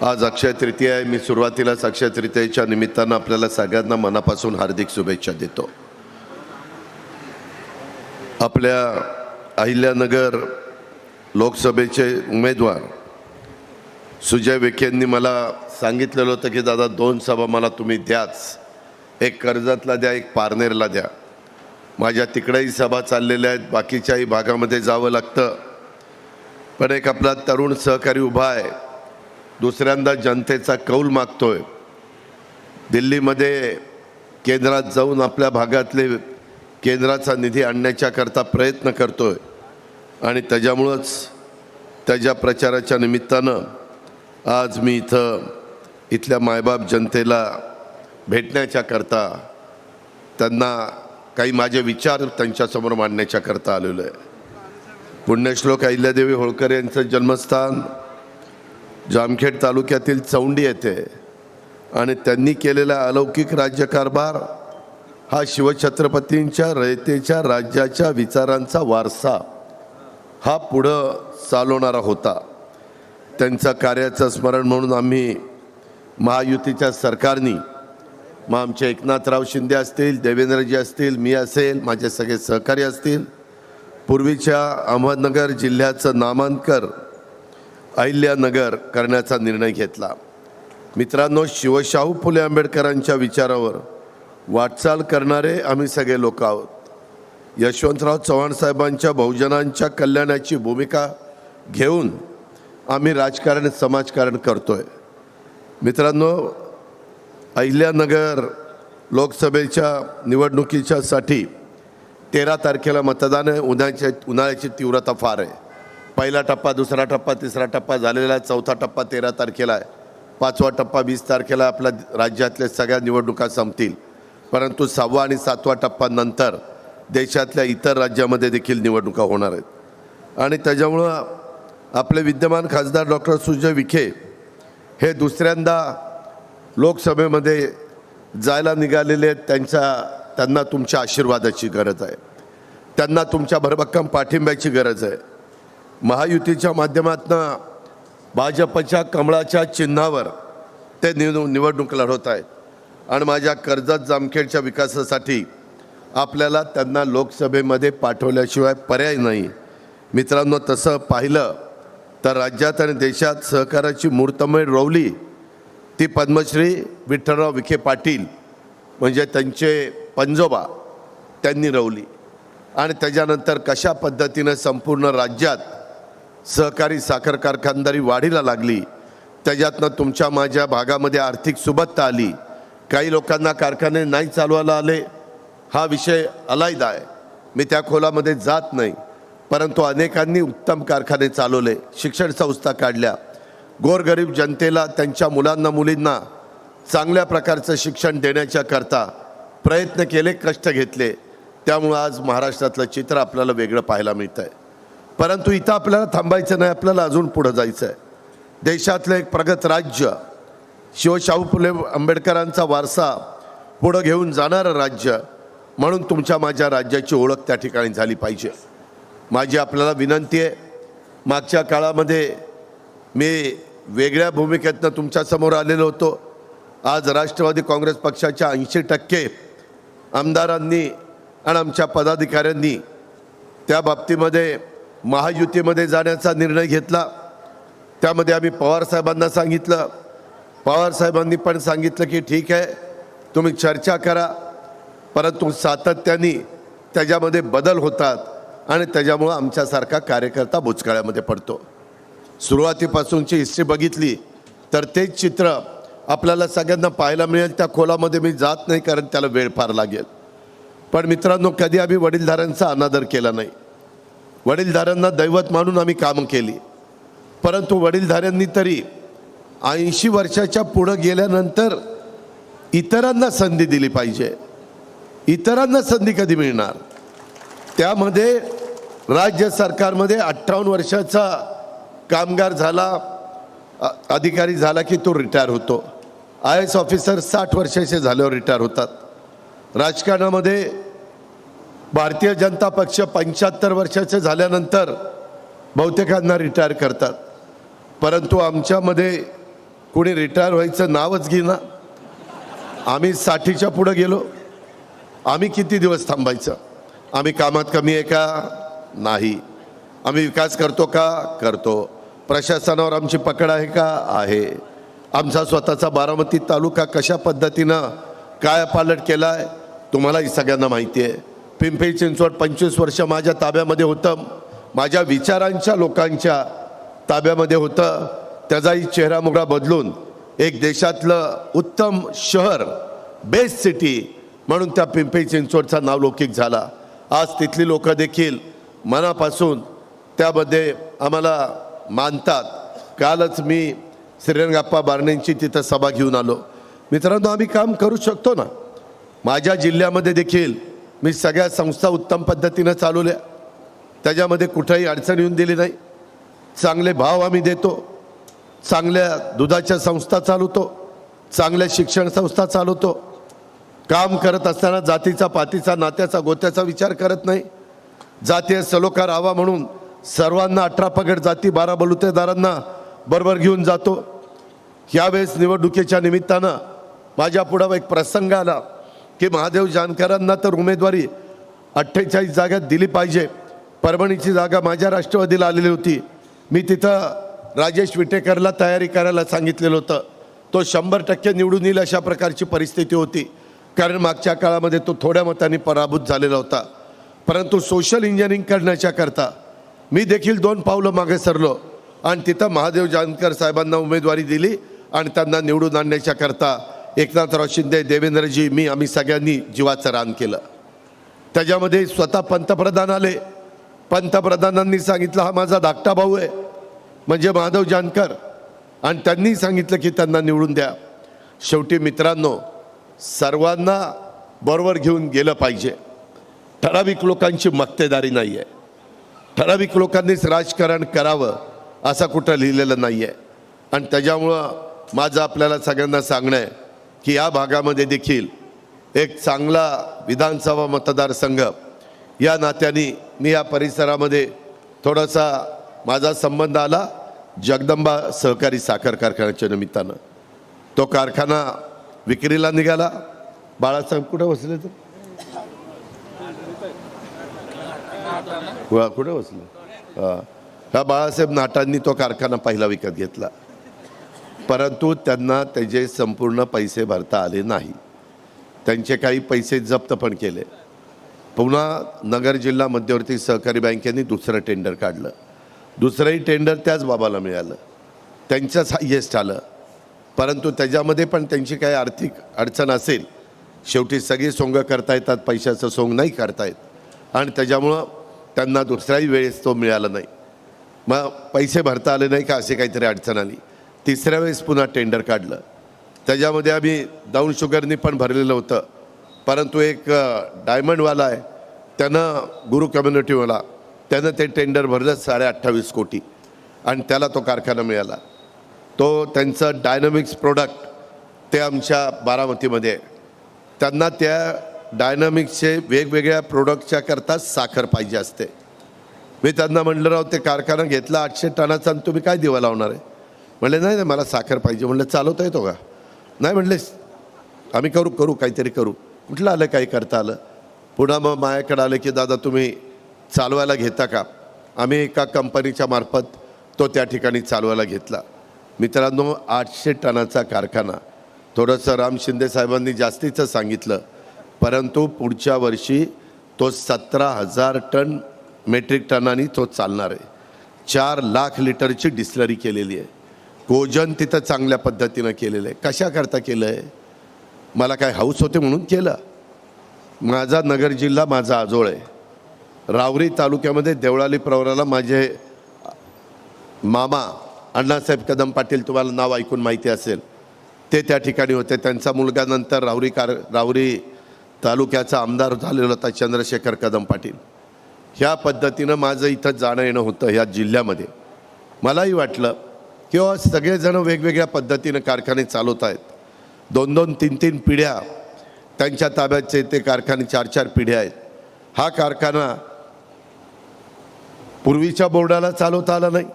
आज अक्षय तृतीया आहे। मी सुरुवातीलाच अक्षय तृतीयेच्या निमित्तानं आपल्याला सगळ्यांना मनापासून हार्दिक शुभेच्छा देतो। आपल्या अहिल्यानगर लोकसभेचे उमेदवार सुजय विखेंनी मला सांगितलेलं होतं की दादा 2 सभा मला तुम्ही द्याच, एक कर्जतला द्या, एक पारनेरला द्या। माझ्या तिकडेही सभा चाललेल्या आहेत, बाकीच्याही भागामध्ये जावं लागतं, पण एक आपला तरुण सहकारी उभा आहे, दुसऱ्यांदा जनतेचा कौल मागतोय। दिल्लीमध्ये केंद्रात जाऊन आपल्या भागातले केंद्राचा निधी आणण्याच्या करता प्रयत्न करतोय आणि त्याच्यामुळेच त्याच्या प्रचाराच्या निमित्तानं आज मी इथल्या मायबाप जनतेला भेटण्याच्या करता, त्यांना काही माझे विचार त्यांच्यासमोर मांडण्याच्या करता आलेलो आहे। पुण्यश्लोक अहिल्यादेवी होळकर यांचं जन्मस्थान जामखेड तालुक्यातील चौंडी येथे आणि त्यांनी केलेला अलौकिक राज्यकारभार हा शिवछत्रपतींच्या रयतेच्या राज्याच्या विचारांचा वारसा हा पुढं चालवणारा होता। त्यांच्या कार्याचं स्मरण म्हणून आम्ही महायुतीच्या सरकारनी, मग आमचे एकनाथराव शिंदे असतील, देवेंद्रजी असतील, मी असेल, माझे सगळे सहकारी असतील, पूर्वीच्या अहमदनगर जिल्ह्याचं नामांतर अहिल्यानगर करण्याचा निर्णय घेतला। मित्रांनो, शिवशाहू फुले आंबेडकरांच्या विचारावर वाटचाल करणारे आम्ही सगळे लोक आहोत। यशवंतराव चव्हाण साहेबांच्या बहुजनांच्या कल्याणाची भूमिका घेऊन आम्ही राजकारण समाजकारण करतोय। मित्रांनो, अहिल्यानगर लोकसभेच्या निवडणुकीच्या साठी 13 तारखेला मतदान आहे। उन्हाळ्याची तीव्रता फार आहे। पहिला टप्पा, दुसरा टप्पा, तिसरा टप्पा झालेला आहे, चौथा टप्पा 13 तारखेला आहे, 5वा टप्पा 20 तारखेला आपल्या राज्यातल्या सगळ्या निवडणुका संपतील, परंतु 6वा आणि 7वा टप्पा नंतर देशातल्या इतर राज्यामध्ये देखील निवडणुका होणार आहेत। आणि त्याच्यामुळं आपले विद्यमान खासदार डॉक्टर सुजय विखे हे दुसऱ्यांदा लोकसभेमध्ये जायला निघालेले आहेत। त्यांना तुमच्या आशीर्वादाची गरज आहे, त्यांना तुमच्या भरभक्कम पाठिंब्याची गरज आहे। महायुतीच्या माध्यमातून भाजपच्या कमळाच्या चिन्हावर ते निवडणूक लढवत आहेत आणि माझ्या कर्जत जामखेडच्या विकासासाठी आपल्याला त्यांना लोकसभेमध्ये पाठवल्याशिवाय पर्याय नाही। मित्रांनो, तसं पाहिलं तर राज्यात आणि देशात सहकाराची मूर्तमेढ रोवली ती पद्मश्री विठ्ठलराव विखे पाटील म्हणजे त्यांचे पंजोबा त्यांनी रोवली। आणि त्याच्यानंतर कशा पद्धतीने संपूर्ण राज्यात सहकारी साखर कारखानदारी वाढीला लागली, त्याच्यातनं तुमच्या माझ्या भागामध्ये आर्थिक सुबत्ता आली, काही लोकांना कारखाने नाही चालवायला आले, हा विषय अलायदा आहे, मी त्या खोलामध्ये जात नाही, परंतु अनेकांनी उत्तम कारखाने चालवले, शिक्षण संस्था काढल्या, गोरगरीब जनतेला त्यांच्या मुलांना मुलींना चांगल्या प्रकारचं शिक्षण देण्याच्या करता प्रयत्न केले, कष्ट घेतले, त्यामुळे आज महाराष्ट्रातलं चित्र आपल्याला वेगळं पाहायला मिळतं आहे। परंतु इथं आपल्याला थांबायचं नाही, आपल्याला अजून पुढे जायचं आहे। देशातलं एक प्रगत राज्य, शिवशाहू फुले आंबेडकरांचा वारसा पुढे घेऊन जाणारं राज्य म्हणून तुमच्या माझ्या राज्याची ओळख त्या ठिकाणी झाली पाहिजे। माझी आपल्याला विनंती आहे, मागच्या काळामध्ये मी वेगळ्या भूमिकेतनं तुमच्यासमोर आलेलो होतो। आज राष्ट्रवादी काँग्रेस पक्षाच्या 80% आमदारांनी आणि आमच्या पदाधिकाऱ्यांनी त्या बाबतीमध्ये महायुतीमध्ये जाण्याचा निर्णय घेतला। त्यामध्ये आम्ही पवारसाहेबांना सांगितलं, पवारसाहेबांनी पण सांगितलं की ठीक आहे, तुम्ही चर्चा करा, परंतु सातत्याने त्याच्यामध्ये बदल होतात आणि त्याच्यामुळं आमच्यासारखा कार्यकर्ता बुचकाळ्यामध्ये पडतो। सुरुवातीपासूनची हिस्ट्री बघितली तर तेच चित्र आपल्याला सगळ्यांना पाहायला मिळेल। त्या खोलामध्ये मी जात नाही, कारण त्याला वेळ फार लागेल। पण मित्रांनो, कधी आम्ही वडीलधाऱ्यांचा अनादर केला नाही, वडीलधाऱ्यांना दैवत मानून आम्ही कामं केली, परंतु वडीलधाऱ्यांनी तरी 80 वर्षाच्या पुढे गेल्यानंतर इतरांना संधी दिली पाहिजे। इतरांना संधी कधी मिळणार? त्यामध्ये राज्य सरकारमध्ये 58 वर्षाचा कामगार झाला, अधिकारी झाला की तो रिटायर होतो। IAS ऑफिसर 60 वर्षाचे झाल्यावर रिटायर होतात। राजकारणामध्ये भारतीय जनता पक्ष 75 वर्षाचे झाल्यानंतर बहुतेकांना रिटायर करतात, परंतु आमच्यामध्ये कोणी रिटायर व्हायचं नावच घेईना. आम्ही 60च्या पुढं गेलो. आम्ही किती दिवस थांबायचं? आम्ही कामात कमी आहे का? नाही. आम्ही विकास करतो का? करतो. प्रशासनावर आमची पकड आहे का? आहे. आमचा स्वतःचा बारामती तालुका कशा पद्धतीनं काय पालट केला आहे तुम्हालाही सगळ्यांना माहिती आहे. पिंपरी चिंचवड 25 वर्ष माझ्या ताब्यामध्ये होतं, माझ्या विचारांच्या लोकांच्या ताब्यामध्ये होतं. त्याचाही चेहरामोहरा बदलून एक देशातलं उत्तम शहर, बेस्ट सिटी म्हणून त्या पिंपरी चिंचवडचा नावलौकिक झाला. आज तिथली लोक देखील मनापासून त्यामध्ये आम्हाला मानतात. कालच मी श्रीरंगाप्पा बारणेंची तिथं सभा घेऊन आलो. मित्रांनो, आम्ही काम करू शकतो ना. माझ्या जिल्ह्यामध्ये देखील मी सगळ्या संस्था उत्तम पद्धतीनं चालवल्या. त्याच्यामध्ये कुठेही अडचण येऊन दिली नाही. चांगले भाव आम्ही देतो, चांगल्या दुधाच्या संस्था चालवतो, चांगल्या शिक्षण संस्था चालवतो. काम करत असताना जातीचा, पातीचा, नात्याचा, गोत्याचा विचार करत नाही. जातीय सलोखा राहावा म्हणून सर्वांना 18 पगड जाती 12 बलुतेदारांना बरोबर घेऊन जातो. यावेळेस निवडणुकीच्या निमित्तानं माझ्या पुढं एक प्रसंग आला की महादेव जानकरांना तर उमेदवारी 48 जागा दिली पाहिजे. परभणीची जागा माझ्या राष्ट्रवादीला आलेली होती. मी तिथं राजेश विटेकरला तयारी करायला सांगितलेलं होतं. तो 100% निवडून येईल अशा प्रकारची परिस्थिती होती, कारण मागच्या काळामध्ये तो थोड्या मतांनी पराभूत झालेला होता. परंतु सोशल इंजिनिअरिंग करण्याच्या करता मी देखील 2 पावलं मागे सरलो आणि तिथं महादेव जानकर साहेबांना उमेदवारी दिली आणि त्यांना निवडून आणण्याच्या करता एकनाथराव शिंदे, देवेंद्रजी, मी, आम्ही सगळ्यांनी जीवाचं रान केलं. त्याच्यामध्ये स्वतः पंतप्रधान आले. पंतप्रधानांनी सांगितलं हा माझा धाकटा भाऊ आहे म्हणजे महादेव जानकर, आणि त्यांनी सांगितलं की त्यांना निवडून द्या. शेवटी मित्रांनो, सर्वांना बरोबर घेऊन गेलं पाहिजे. ठराविक लोकांची मक्तेदारी नाही आहे. ठराविक लोकांनीच राजकारण करावं असं कुठं लिहिलेलं नाही आहे. आणि त्याच्यामुळं माझं आपल्याला सगळ्यांना सांगणं आहे की या भागामध्ये देखील एक चांगला विधानसभा मतदारसंघ या नात्याने मी या परिसरामध्ये थोडासा माझा संबंध आला. जगदंबा सहकारी साखर कारखान्याच्या निमित्तानं तो कारखाना विक्रीला निघाला. बाळासाहेब कुठे बसले? तर कुठे बसले? ह्या बाळासाहेब नाटांनी तो कारखाना पहिला विकत घेतला, परंतु त्यांना त्याचे संपूर्ण पैसे भरता आले नाही. त्यांचे काही पैसे जप्त पण केले. पुन्हा नगर जिल्हा मध्यवर्ती सहकारी बँकेने दुसरं टेंडर काढलं. दुसरंही टेंडर त्याच बाबाला मिळालं, त्यांच्याच हायेस्ट आलं. परंतु त्याच्यामध्ये पण त्यांची काही आर्थिक अडचण असेल. शेवटी सगळी सोंग करता येतात, पैशाचं सोंग नाही करता येत, आणि त्याच्यामुळं त्यांना दुसऱ्याही वेळेस तो मिळाला नाही. मग पैसे भरता आले नाही का असे काहीतरी अडचण आली. तिसऱ्या वेळेस पुन्हा टेंडर काढलं. त्याच्यामध्ये आम्ही डाऊन शुगरनी पण भरलेलं होतं, परंतु एक डायमंडवाला आहे, त्यानं गुरु कम्युनिटीवाला, त्यानं ते टेंडर भरलं 28.5 कोटी आणि त्याला तो कारखाना मिळाला. तो त्यांचं डायनॅमिक्स प्रोडक्ट ते आमच्या बारामतीमध्ये आहे. त्यांना त्या डायनॅमिक्सचे वेगवेगळ्या प्रोडक्टच्या करता साखर पाहिजे असते. मी त्यांना म्हटलं, राव ते कारखाना घेतला 800 टनाचा आणि तुम्ही काय दिवा लावणार आहे? म्हणले नाही नाही मला साखर पाहिजे. म्हणलं चालवता येतो का? नाही म्हणले आम्ही करू काहीतरी करू. कुठलं आलं काही करता आलं. पुन्हा मग माझ्याकडे आलं की दादा तुम्ही चालवायला घेता का? आम्ही एका कंपनीच्या मार्फत तो त्या ठिकाणी चालवायला घेतला. मित्रांनो, 800 टनाचा कारखाना. थोडंसं राम शिंदे साहेबांनी जास्तीचं सांगितलं, परंतु पुढच्या वर्षी तो 17,000 टन मेट्रिक टनांनी तो चालणार आहे. 4 लाख लिटरची डिस्लरी केलेली आहे. कोजन तिथं चांगल्या पद्धतीनं केलेलं आहे. कशाकरता केलं आहे? मला काय हौस होते म्हणून केलं. माझा नगर जिल्हा माझा आजोळ आहे. रावरी तालुक्यामध्ये देवळाली प्रवराला माझे मामा अण्णासाहेब कदम पाटील, तुम्हाला नाव ऐकून माहिती असेल, ते त्या ठिकाणी होते. त्यांचा मुलगा नंतर रावरी तालुक्याचा आमदार झालेला होता, चंद्रशेखर कदम पाटील. ह्या पद्धतीनं माझं इथं जाणं येणं होतं ह्या जिल्ह्यामध्ये. मलाही वाटलं की सगळेजण वेगवेगळ्या पद्धतीनं कारखाने चालवत आहेत. 2-2, 3-3 पिढ्या त्यांच्या ताब्याचे ते कारखाने, 4-4 पिढ्या आहेत. हा कारखाना पूर्वीच्या बोर्डाला चालवता आला नाही.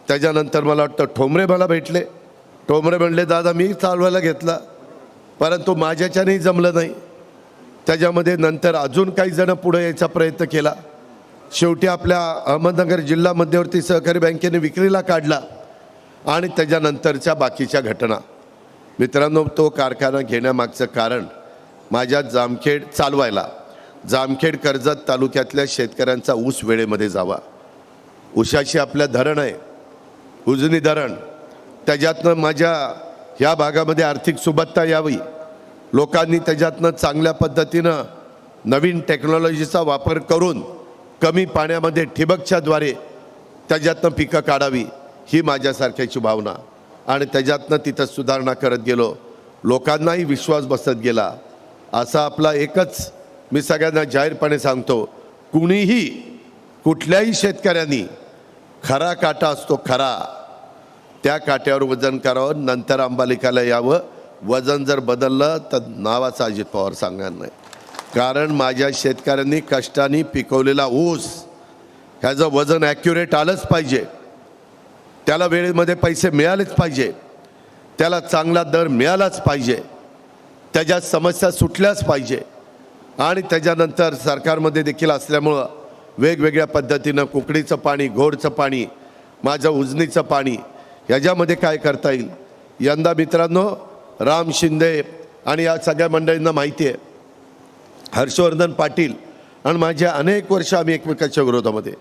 त्याच्यानंतर मला वाटतं ठोंबरे मला भेटले. टोमरे म्हणले दादा मी चालवायला घेतला, परंतु माझ्याच्यानेही जमलं नाही. त्याच्यामध्ये नंतर अजून काही जण पुढे यायचा प्रयत्न केला. शेवटी आपल्या अहमदनगर जिल्हा मध्यवर्ती सहकारी बँकेने विक्रीला काढला आणि त्याच्यानंतरच्या बाकीच्या घटना. मित्रांनो, तो कारखाना घेण्यामागचं कारण माझ्या जामखेड कर्जत तालुक्यातल्या शेतकऱ्यांचा ऊस वेळेमध्ये जावा. ऊसाशी आपल्या धरण आहे, उजनी धरण, त्याच्यातनं माझ्या ह्या भागामध्ये आर्थिक सुबत्ता यावी, लोकांनी त्याच्यातनं चांगल्या पद्धतीनं नवीन टेक्नॉलॉजीचा वापर करून कमी पाण्यामध्ये ठिबकच्याद्वारे त्याच्यातनं पिकं काढावी, ही माझ्यासारख्याची भावना. आणि त्याच्यातनं तिथं सुधारणा करत गेलो, लोकांनाही विश्वास बसत गेला. असा आपला एकच मी सगळ्यांना जाहीरपणे सांगतो, कुणीही कुठल्याही शेतकऱ्यांनी खरा काटा असतो खरा, त्या काट्यावर वजन करावं, नंतर अंबालिकाला यावं. वजन जर बदललं तर नावाचा अजित पवार सांगणार नाही. कारण माझ्या शेतकऱ्यांनी कष्टाने पिकवलेला ऊस ह्याचं वजन ॲक्युरेट आलंच पाहिजे, त्याला वेळेमध्ये पैसे मिळालेच पाहिजे, त्याला चांगला दर मिळालाच पाहिजे, त्याच्या समस्या सुटल्याच पाहिजे. आणि त्याच्यानंतर सरकारमध्ये देखील असल्यामुळं वेगवेगळ्या पद्धतीनं कुकडीचं पाणी, घोडचं पाणी, माझं उजनीचं पाणी, ह्याच्यामध्ये काय करता येईल. यंदा मित्रांनो राम शिंदे आणि या सगळ्या मंडळींना माहिती आहे, हर्षवर्धन पाटील आणि माझ्या अनेक वर्ष आम्ही एकमेकाच्या विरोधामध्ये.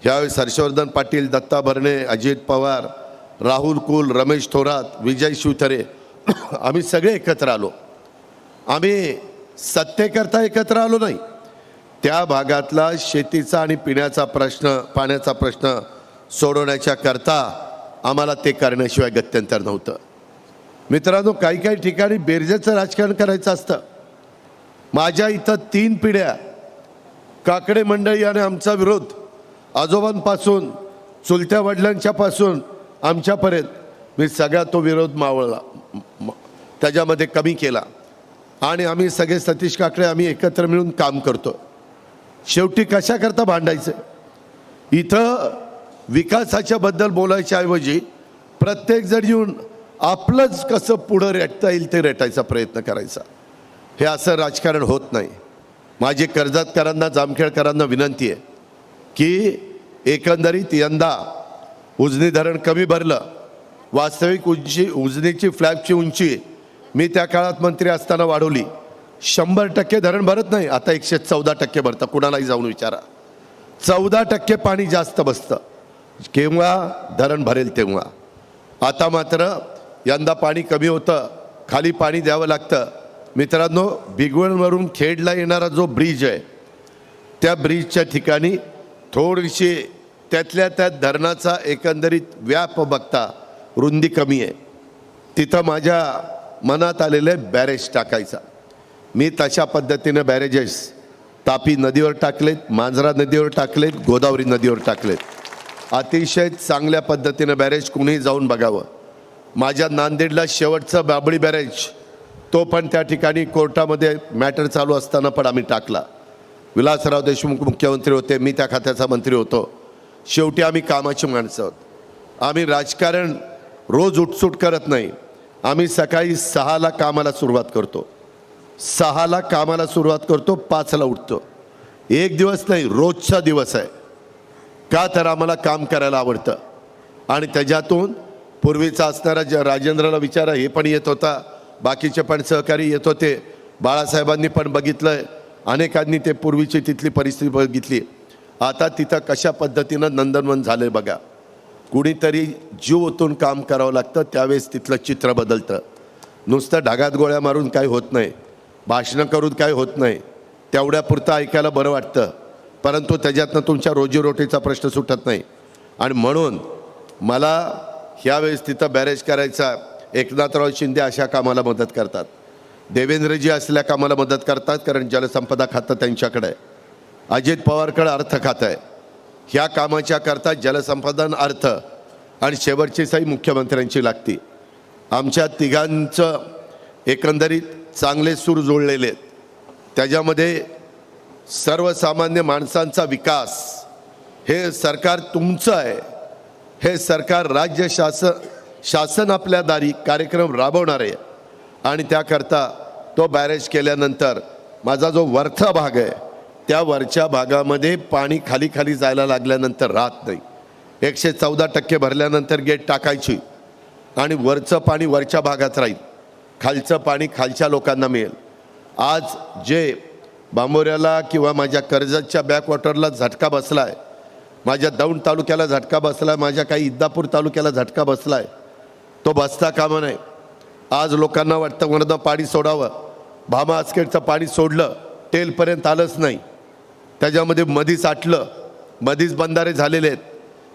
ह्यावेळेस हर्षवर्धन पाटील, दत्ता भरणे, अजित पवार, राहुल कुल, रमेश थोरात, विजय शिवथरे, आम्ही सगळे एकत्र आलो. आम्ही सत्तेकरता एकत्र आलो नाही, त्या भागातला शेतीचा आणि पाण्याचा प्रश्न सोडवण्याच्या करता आम्हाला ते करण्याशिवाय गत्यंतर नव्हतं. मित्रांनो, काही ठिकाणी बेरजेचं राजकारण करायचं असतं. माझ्या इथं 3 पिढ्या काकडे मंडळी आणि आमचा विरोध, आजोबांपासून चुलत्या वडिलांच्यापासून आमच्यापर्यंत मी सगळा तो विरोध मावळला, त्याच्यामध्ये कमी केला. आणि आम्ही सगळे सतीश काकडे आम्ही एकत्र मिळून काम करतो. शेवटी कशाकरता भांडायचं. इथं विकासाच्या बद्दल बोलायच्या ऐवजी प्रत्येकजण येऊन आपलंच कसं पुढं रेटता येईल ते रेटायचा प्रयत्न करायचा. हे असं राजकारण होत नाही. माझी कर्जतकरांना, जामखेडकरांना विनंती आहे की एकंदरीत यंदा उजनी धरण कमी भरलं. वास्तविक उजनीची फ्लॅगची उंची मी त्या काळात मंत्री असताना वाढवली. 100% धरण भरत नाही, आता 114% भरतं. कुणालाही जाऊन विचारा, 14% पाणी जास्त बसतं. केव्हा धरण भरेल तेव्हा. आता मात्र यंदा पाणी कमी होतं, खाली पाणी द्यावं लागतं. मित्रांनो, भिगवणवरून खेडला येणारा जो ब्रिज आहे, त्या ब्रिजच्या ठिकाणी थोडीशी त्यातल्या त्यात धरणाचा एकंदरीत व्याप बघता रुंदी कमी आहे. तिथं माझ्या मनात आलेलं आहे बॅरेज टाकायचा. मी तशा पद्धतीनं बॅरेजेस तापी नदीवर टाकलेत, मांजरा नदीवर टाकलेत, गोदावरी नदीवर टाकलेत. अतिशय चांगल्या पद्धतीनं बॅरेज कुणीही जाऊन बघावं. माझ्या नांदेडला शेवटचं बाबळी बॅरेज, तो पण त्या ठिकाणी कोर्टामध्ये मॅटर चालू असताना पण आम्ही टाकला. विलासराव देशमुख मुख्यमंत्री होते, मी त्या खात्याचा मंत्री होतो. शेवटी आम्ही कामाची माणसं आहोत. आम्ही राजकारण रोज उठसूट करत नाही. आम्ही सकाळी 6ला कामाला सुरुवात करतो, 6ला कामाला सुरुवात करतो, 5ला उठतो. एक दिवस नाही, रोजचा दिवस आहे. का तर आम्हाला काम करायला आवडतं. आणि त्याच्यातून पूर्वीचा असणारा राजेंद्रला विचारा, हे पण येत होता, बाकीचे पण सहकारी येत होते. बाळासाहेबांनी पण बघितलंय, अनेकांनी ते पूर्वीची तिथली परिस्थिती बघितली. आता तिथं कशा पद्धतीनं नंदनवन झालंय बघा. कुणीतरी जीव ओतून काम करावं लागतं, त्यावेळेस तिथलं चित्र बदलतं. नुसतं ढगात गोळ्या मारून काही होत नाही, भाषणं करून काही होत नाही. तेवढ्यापुरतं ऐकायला बरं वाटतं, परंतु त्याच्यातनं तुमच्या रोजीरोटीचा प्रश्न सुटत नाही. आणि म्हणून मला ह्यावेळेस तिथं बॅरेज करायचा. एकनाथराव शिंदे अशा कामाला मदत करतात, देवेंद्रजी असल्या कामाला मदत करतात, कारण जलसंपदा खातं त्यांच्याकडे आहे. अजित पवारकडे अर्थ खातं आहे. ह्या कामाच्या करता जलसंपादन, अर्थ आणि शेवटची सही मुख्यमंत्र्यांची लागती. आमच्या तिघांचं एकंदरीत चांगले सूर जोडलेले आहेत. त्याच्यामध्ये सर्वसामान्य माणसांचा विकास, हे सरकार तुमचं आहे. हे सरकार राज्य शासन शासन आपल्या दारी कार्यक्रम राबवणार आहे आणि त्याकरता तो बॅरेज केल्यानंतर माझा जो वरचा भाग आहे त्या वरच्या भागामध्ये पाणी खाली खाली जायला लागल्यानंतर राहत नाही. 114% भरल्यानंतर गेट टाकायची आणि वरचं पाणी वरच्या भागात राहील, खालचं पाणी खालच्या लोकांना मिळेल. आज जे बांबोऱ्याला किंवा माझ्या कर्जतच्या बॅकवॉटरला झटका बसला आहे, माझ्या दौंड तालुक्याला झटका बसला आहे, माझ्या काही इंदापूर तालुक्याला झटका बसला आहे, तो बसता कामा नये. आज लोकांना वाटतं वरनं पाणी सोडावं, भामा आसखेडचं पाणी सोडलं टेलपर्यंत आलंच नाही, त्याच्यामध्ये मधीच आटलं, मधीच बंधारे झालेले आहेत.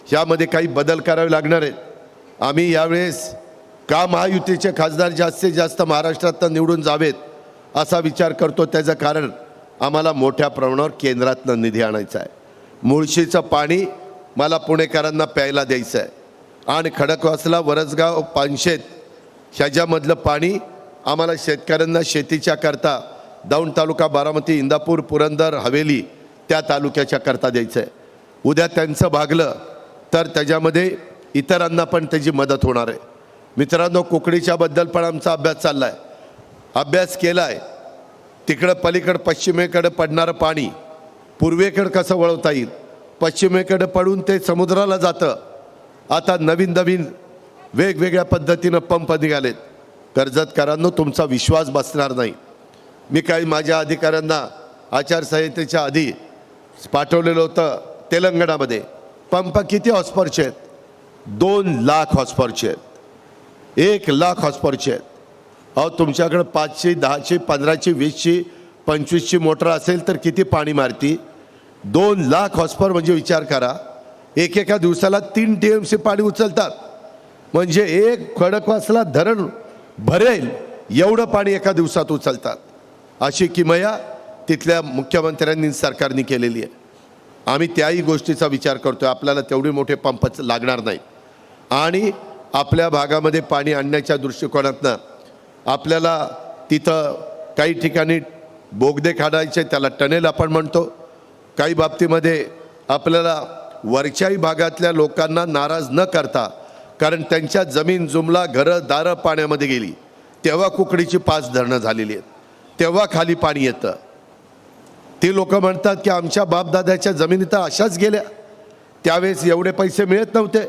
ह्यामध्ये काही बदल करावे लागणार आहेत. आम्ही यावेळेस का महायुतीचे खासदार जास्तीत जास्त महाराष्ट्रातनं निवडून जावेत असा विचार करतो. त्याचं कारण आम्हाला मोठ्या प्रमाणावर केंद्रातनं निधी आणायचा आहे. मुळशीचं पाणी मला पुणेकरांना प्यायला द्यायचं आहे आणि खडकवासला, वरसगाव, पानशेत ह्याच्यामधलं पाणी आम्हाला शेतकऱ्यांना शेतीच्या करता दौंड तालुका, बारामती, इंदापूर, पुरंदर, हवेली त्या तालुक्याच्या करता द्यायचं आहे. उद्या त्यांचं भागलं तर त्याच्यामध्ये इतरांना पण त्याची मदत होणार आहे. मित्रांनो, कुकडीच्याबद्दल पण आमचा अभ्यास चालला आहे, अभ्यास केला आहे. तिकडं पलीकडं पश्चिमेकडं पडणारं पाणी पूर्वेकडं कसं वळवता येईल, पश्चिमेकडं पडून ते समुद्राला जातं. आता नवीन नवीन वेगवेगळ्या पद्धतीनं पंप निघालेत. कर्जतकरांनो, तुमचा विश्वास बसणार नाही. मी काही माझ्या अधिकाऱ्यांना आचारसंहितेच्या आधी पाठवलेलं होतं तेलंगणामध्ये. पंप किती हॉर्सपॉवरचे आहेत? 2 लाख हॉर्सपॉवरचे आहेत, 1 लाख हॉर्सपॉवरचे आहेत. अहो, तुमच्याकडं 5ची, 10ची, 15ची, 20ची, 25ची मोटर असेल तर किती पाणी मारती? 2 लाख हॉर्सपॉवर म्हणजे विचार करा, एका दिवसाला 3 TMC पाणी उचलतात. म्हणजे एक खडकवासला धरण भरेल एवढं पाणी एका दिवसात उचलतात. अशी किमया तिथल्या मुख्यमंत्र्यांनी, सरकारने केलेली आहे. आम्ही त्याही गोष्टीचा विचार करतो. आपल्याला तेवढे मोठे पंपच लागणार नाही आणि आपल्या भागामध्ये पाणी आणण्याच्या दृष्टिकोनातनं आपल्याला तिथं काही ठिकाणी बोगदे काढायचे, त्याला टनेल आपण म्हणतो. काही बाबतीमध्ये आपल्याला वरच्याही भागातल्या लोकांना नाराज न करता, कारण त्यांच्या जमीन जुमला, घरं दारं पाण्यामध्ये गेली तेव्हा कुकडीची 5 धरणं झालेली आहेत, तेव्हा खाली पाणी येतं. ती लोक म्हणतात की आमच्या बापदादाच्या जमिनी तर अशाच गेल्या, त्यावेळेस एवढे पैसे मिळत नव्हते,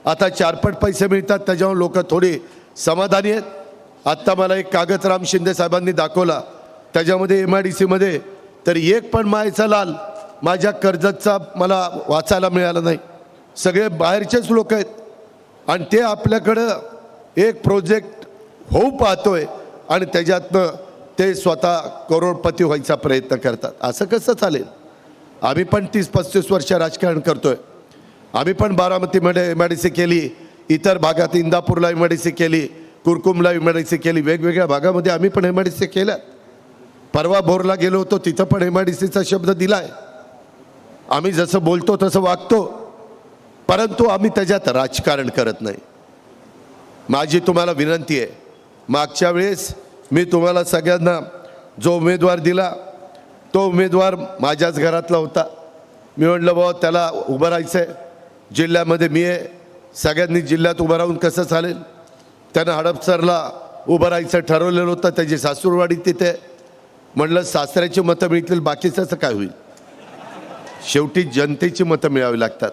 आता 4पट पैसे मिळतात, त्याच्यावर लोक थोडी समाधानी आहेत. आत्ता मला एक कागद राम शिंदे साहेबांनी दाखवला, त्याच्यामध्ये MIDCमध्ये तर एक पण मायचा लाल माझ्या कर्जतचा मला वाचायला मिळाला नाही. सगळे बाहेरचेच लोक आहेत आणि ते आपल्याकडं एक प्रोजेक्ट होऊ पाहतोय आणि त्याच्यातनं ते स्वतः करोडपती व्हायचा प्रयत्न करतात. असं कसं चालेल? आम्ही पण 30-35 वर्ष राजकारण करतोय. आम्ही पण बारामतीमध्ये MIDC केली, इतर भागात इंदापूरला MIDC केली, कुरकुमला MIDC केली, वेगवेगळ्या भागामध्ये आम्ही पण MIDC केल्या. परवा भोरला गेलो होतो, तिथं पण MIDCचा शब्द दिलाय. आम्ही जसं बोलतो तसं वागतो, परंतु आम्ही त्याच्यात राजकारण करत नाही. माझी तुम्हाला विनंती आहे, मागच्या वेळेस मी तुम्हाला सगळ्यांना जो उमेदवार दिला तो उमेदवार माझ्याच घरातला होता. मी म्हटलं बाबा त्याला उभं राहायचं आहे, जिल्ह्यामध्ये मी आहे, सगळ्यांनी जिल्ह्यात उभं राहून कसं चालेल? त्यानं हडपसरला उभं राहायचं ठरवलेलं होतं, त्याची सासूरवाडी तिथे. म्हटलं सासऱ्याची मतं मिळतील, बाकीचं काय होईल? शेवटी जनतेची मतं मिळावी लागतात.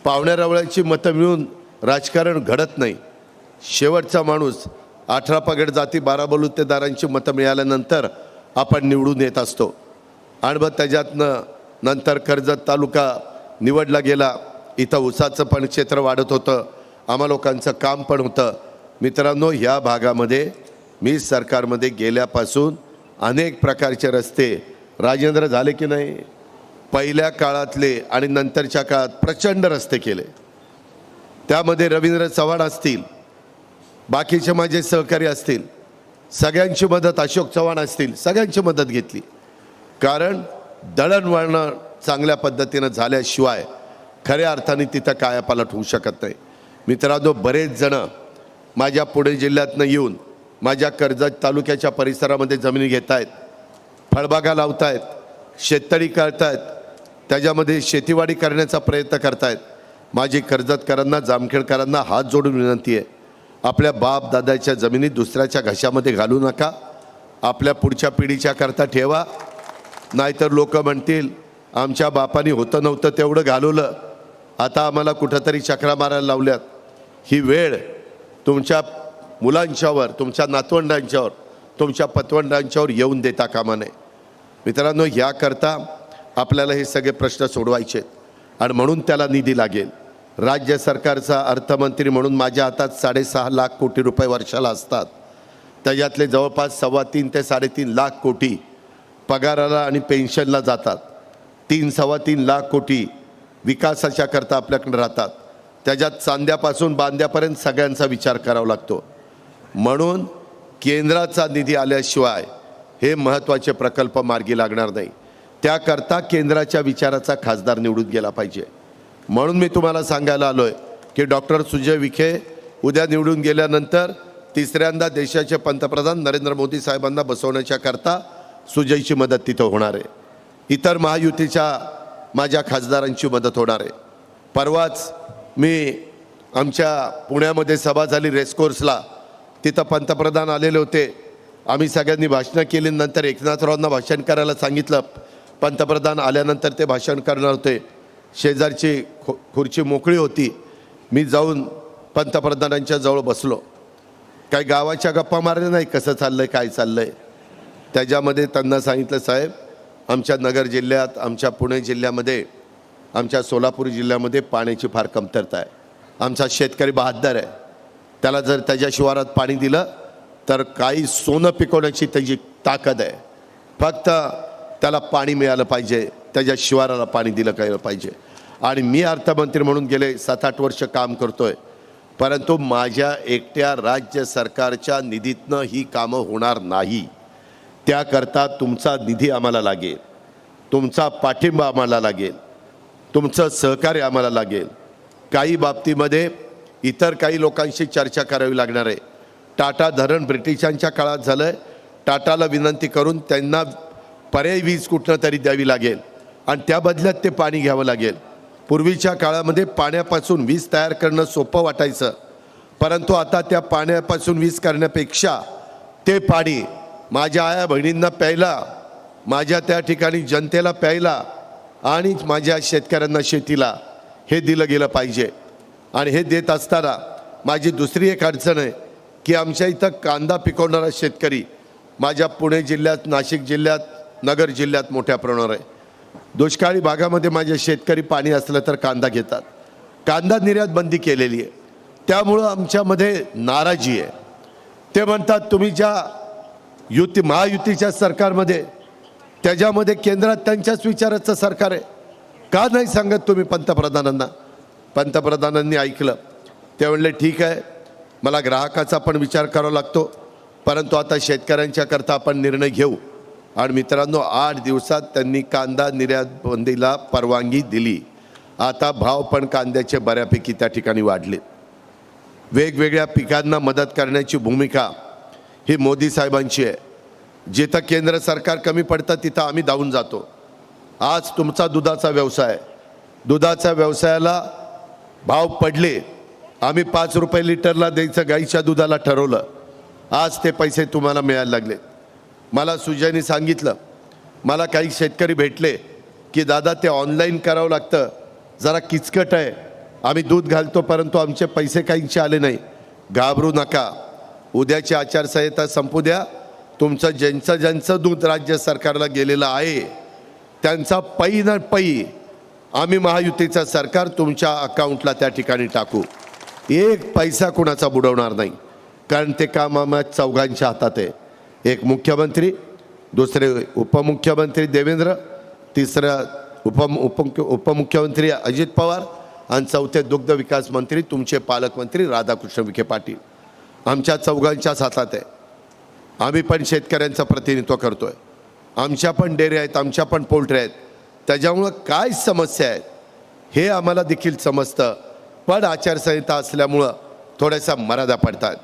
पाहुण्यारावळ्याची मतं मिळून राजकारण घडत नाही. शेवटचा माणूस 18 पगड जाती 12 बलुतेदारांची मतं मिळाल्यानंतर आपण निवडून येत असतो आणि मग त्याच्यातनं नंतर कर्जत तालुका निवडला गेला. इथं ऊसाचं पण क्षेत्र वाढत होतं, आम्हा लोकांचं काम पण होतं. मित्रांनो, ह्या भागामध्ये मी सरकारमध्ये गेल्यापासून अनेक प्रकारचे रस्ते राजेंद्र झाले की नाही, पहिल्या काळातले आणि नंतरच्या काळात प्रचंड रस्ते केले. त्यामध्ये रवींद्र चव्हाण असतील, बाकीचे माझे सहकारी असतील, सगळ्यांची मदत, अशोक चव्हाण असतील, सगळ्यांची मदत घेतली. कारण दळणवळण चांगल्या पद्धतीनं झाल्याशिवाय खऱ्या अर्थाने तिथं कायापालट होऊ शकत नाही. मित्रांनो, बरेच जण माझ्या पुणे जिल्ह्यातनं येऊन माझ्या कर्जत तालुक्याच्या परिसरामध्ये जमिनी घेत आहेत, फळबागा लावत आहेत, शेततळी करत आहेत, त्याच्यामध्ये शेतीवाडी करण्याचा प्रयत्न करत आहेत. माझी कर्जतकरांना, जामखेडकरांना हात जोडून विनंती आहे, आपल्या बाप दादाच्या जमिनी दुसऱ्याच्या घशामध्ये घालू नका. आपल्या पुढच्या पिढीच्या करता ठेवा. नाहीतर लोक म्हणतील आमच्या बापानी होतं नव्हतं तेवढं घालवलं, आता आम्हाला कुठंतरी चक्रा मारायला लावल्यात. ही वेळ तुमच्या मुलांच्यावर, तुमच्या नातवंडांच्यावर, तुमच्या पतवंडांच्यावर येऊन देता कामा नये. मित्रांनो, याकरता आपल्याला हे सगळे प्रश्न सोडवायचे आहेत आणि म्हणून त्याला निधी लागेल. राज्य सरकारचा अर्थमंत्री म्हणून माझ्या हातात 6.5 लाख कोटी रुपये वर्षाला असतात. त्याच्यातले जवळपास 3.25 ते 3.5 लाख कोटी पगाराला आणि पेन्शनला जातात. 3-3.25 लाख कोटी विकासाच्या करता आपल्याकडे राहतात. त्याच्यात चांद्यापासून बांद्यापर्यंत सगळ्यांचा विचार करावा लागतो. म्हणून केंद्राचा निधी आल्याशिवाय हे महत्त्वाचे प्रकल्प मार्गी लागणार नाही. त्याकरता केंद्राच्या विचाराचा खासदार निवडून गेला पाहिजे. म्हणून मी तुम्हाला सांगायला आलो आहे की डॉक्टर सुजय विखे उद्या निवडून गेल्यानंतर तिसऱ्यांदा देशाचे पंतप्रधान नरेंद्र मोदी साहेबांना बसवण्याच्या करता सुजयची मदत तिथं होणार आहे. इतर महायुतीच्या माझ्या खासदारांची मदत होणार आहे. परवाच मी आमच्या पुण्यामध्ये सभा झाली रेसकोर्सला, तिथं पंतप्रधान आलेले होते. आम्ही सगळ्यांनी भाषणं केली. नंतर एकनाथरावांना भाषण करायला सांगितलं. पंतप्रधान आल्यानंतर ते भाषण करणार होते. शेजारची खुर्ची मोकळी होती. मी जाऊन पंतप्रधानांच्या जवळ बसलो. काही गावाच्या गप्पा मारल्या नाही, कसं चाललंय काय चाललंय. त्याच्यामध्ये त्यांना सांगितलं, साहेब आमच्या नगर जिल्ह्यात, आमच्या पुणे जिल्ह्यामध्ये, आमच्या सोलापूर जिल्ह्यामध्ये पाण्याची फार कमतरता आहे. आमचा शेतकरी बहादर आहे. त्याला जर त्याच्या शिवारात पाणी दिलं तर काही सोनं पिकवण्याची त्याची ताकद आहे. फक्त त्याला पाणी मिळालं पाहिजे, त्याच्या शिवाराला पाणी दिलं गेलं पाहिजे. आणि मी अर्थमंत्री म्हणून गेले 7-8 वर्ष काम करतोय. परंतु माझ्या एकट्या राज्य सरकारच्या निधीतनं ही कामं होणार नाही. त्याकरता तुमचा निधी आम्हाला लागेल, तुमचा पाठिंबा आम्हाला लागेल, तुमचं सहकार्य आम्हाला लागेल. काही बाबतीमध्ये इतर काही लोकांशी चर्चा करावी लागणार आहे. टाटा धरण ब्रिटिशांच्या काळात झालं आहे. टाटाला विनंती करून त्यांना पर्यायी वीज कुठनं तरी द्यावी लागेल आणि त्या बदल्यात ते पाणी घ्यावं लागेल. पूर्वीच्या काळामध्ये पाण्यापासून वीज तयार करणं सोपं वाटायचं. परंतु आता त्या पाण्यापासून वीज करण्यापेक्षा ते पाणी माझ्या आया बहिणींना प्यायला, माझ्या त्या ठिकाणी जनतेला प्यायला आणि माझ्या शेतकऱ्यांना शेतीला हे दिलं गेलं पाहिजे. आणि हे देत असताना माझी दुसरी एक अडचण आहे की आमच्या इथं कांदा पिकवणारा शेतकरी माझ्या पुणे जिल्ह्यात, नाशिक जिल्ह्यात, नगर जिल्ह्यात मोठ्या प्रमाणावर आहे. दुष्काळी भागामध्ये माझे शेतकरी पाणी असलं तर कांदा घेतात. कांदा निर्यात बंदी केलेली आहे. त्यामुळं आमच्यामध्ये नाराजी आहे. ते म्हणतात तुम्ही ज्या महायुतीच्या सरकारमध्ये, त्याच्यामध्ये केंद्रात त्यांच्याच विचाराचं सरकार आहे, का नाही सांगत तुम्ही पंतप्रधानांना. पंतप्रधानांनी ऐकलं. ते म्हणले ठीक आहे, मला ग्राहकाचा पण विचार करावा लागतो, परंतु आता शेतकऱ्यांच्या करता आपण निर्णय घेऊ. आणि मित्रांनो, 8 दिवसात त्यांनी कांदा निर्यात बंदीला परवानगी दिली. आता भाव पण कांद्याचे बऱ्यापैकी त्या ठिकाणी वाढले. वेगवेगळ्या पिकांना मदत करण्याची भूमिका ही मोदी साहेबांची आहे. जिथं केंद्र सरकार कमी पडतं तिथं आम्ही धावून जातो. आज तुमचा दुधाचा व्यवसाय, दुधाच्या व्यवसायाला भाव पडले. आम्ही 5 रुपये लिटरला द्यायचं गाईच्या दुधाला ठरवलं. आज ते पैसे तुम्हाला मिळायला लागले. मला सुजयनी सांगितलं, मला काही शेतकरी भेटले की दादा ते ऑनलाईन करावं लागतं, जरा किचकट आहे, आम्ही दूध घालतो परंतु आमचे पैसे काहींचे आले नाही. घाबरू नका, उद्याची आचारसंहिता संपू द्या. तुमचं ज्यांचं दूध राज्य सरकारला गेलेलं आहे त्यांचा पै न पै आम्ही महायुतीचं सरकार तुमच्या अकाउंटला त्या ठिकाणी टाकू. एक पैसा कुणाचा बुडवणार नाही, कारण ते काम आम्हा चौघांच्या हातात आहे. एक मुख्यमंत्री, दुसरे उपमुख्यमंत्री देवेंद्र, तिसरा उपमुख्यमंत्री अजित पवार आणि चौथे दुग्ध विकास मंत्री तुमचे पालकमंत्री राधाकृष्ण विखे पाटील. आमच्या चौघांच्याच हातात आहे. आम्ही पण शेतकऱ्यांचं प्रतिनिधित्व करतोय. आमच्या पण डेअरी आहेत, आमच्या पण पोल्ट्री आहेत. त्याच्यामुळं काय समस्या आहेत हे आम्हाला देखील समजतं. पण आचारसंहिता असल्यामुळं थोड्याशा मर्यादा पडतात.